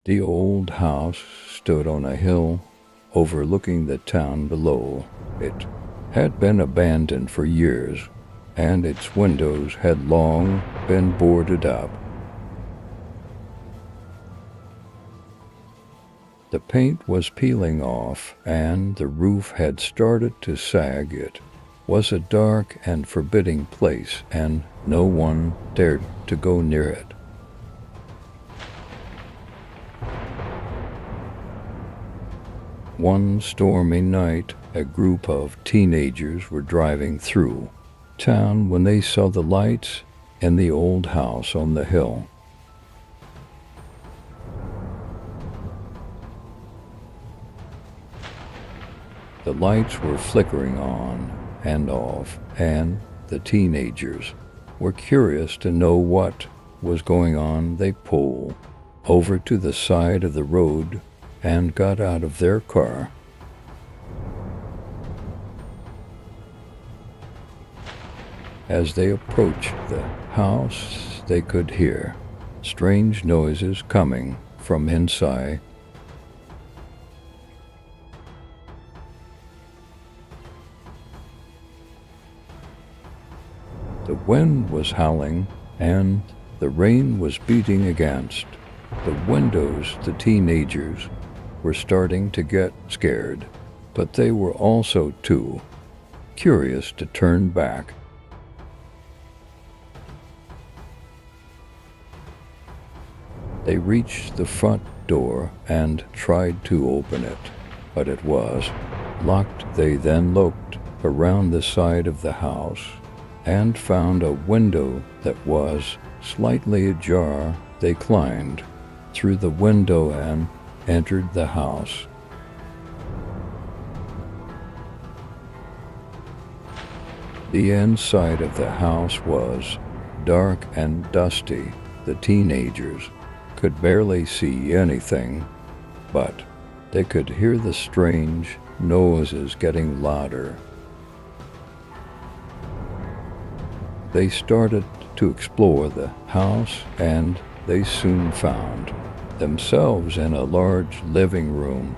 The old house stood on a hill overlooking the town below. It had been abandoned for years, and its windows had long been boarded up. The paint was peeling off, and the roof had started to sag. It was a dark and forbidding place, and no one dared to go near it. One stormy night, a group of teenagers were driving through town when they saw the lights in the old house on the hill. The lights were flickering on and off, and the teenagers were curious to know what was going on. They pulled over to the side of the road and got out of their car. As they approached the house, they could hear strange noises coming from inside. The wind was howling, and the rain was beating against the windows. The teenagers were starting to get scared, but they were also too curious to turn back. They reached the front door and tried to open it, but it was locked. They then looked around the side of the house and found a window that was slightly ajar. They climbed through the window and entered the house. The inside of the house was dark and dusty. The teenagers could barely see anything, but they could hear the strange noises getting louder. They started to explore the house, and they soon found themselves in a large living room.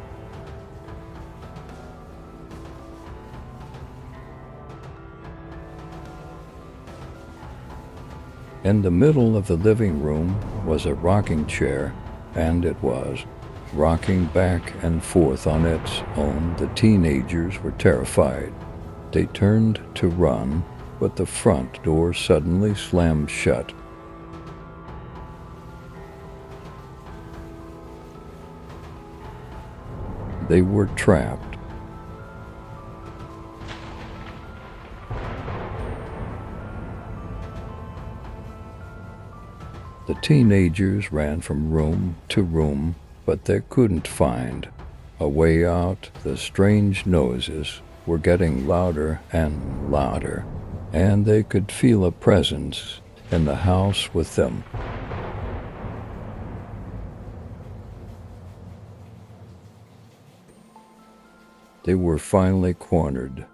In the middle of the living room was a rocking chair, and it was rocking back and forth on its own. The teenagers were terrified. They turned to run, but the front door suddenly slammed shut. They were trapped. The teenagers ran from room to room, but they couldn't find a way out. The strange noises were getting louder and louder, and they could feel a presence in the house with them. They were finally cornered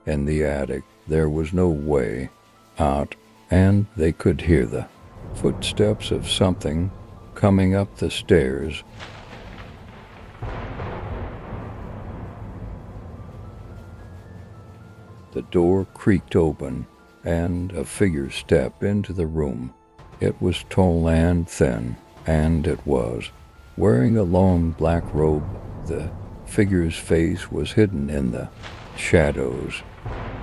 in the attic. There was no way out, and they could hear the footsteps of something coming up the stairs. The door creaked open, and a figure stepped into the room. It was tall and thin, and it was wearing a long black robe. The figure's face was hidden in the shadows,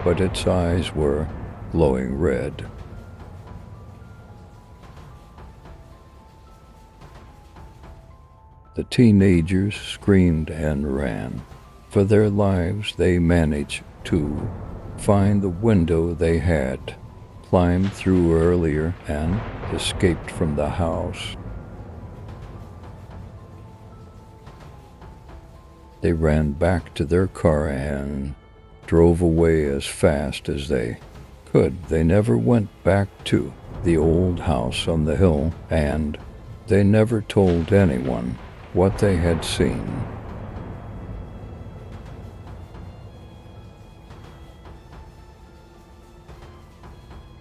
but its eyes were glowing red. The teenagers screamed and ran for their lives. They managed to find the window they had climbed through earlier and escaped from the house. They ran back to their car and drove away as fast as they could. They never went back to the old house on the hill, and they never told anyone what they had seen.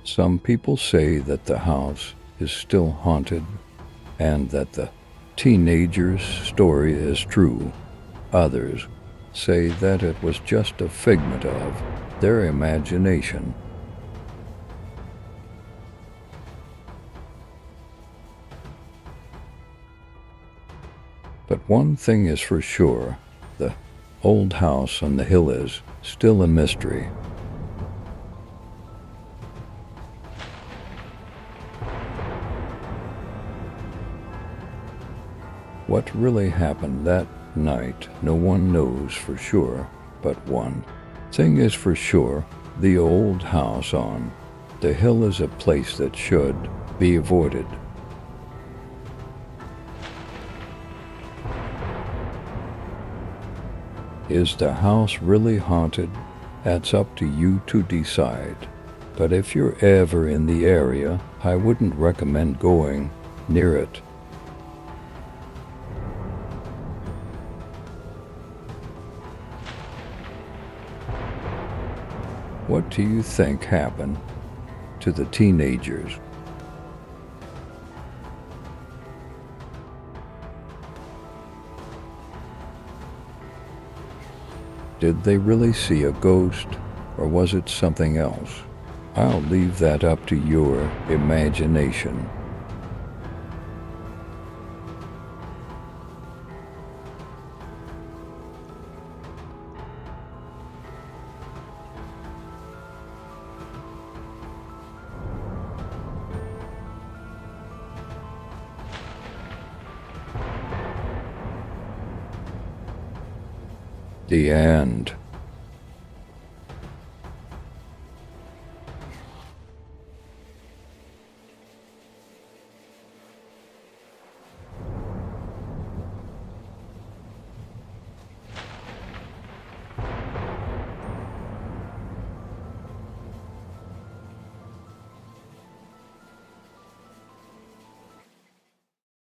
Some people say that the house is still haunted, and that the teenager's story is true. Others say that it was just a figment of their imagination. But one thing is for sure, the old house on the hill is still a mystery. What really happened that night, no one knows for sure, but one thing is for sure, the old house on the hill is a place that should be avoided. Is the house really haunted? That's up to you to decide. But if you're ever in the area, I wouldn't recommend going near it. What do you think happened to the teenagers? Did they really see a ghost, or was it something else? I'll leave that up to your imagination. The end.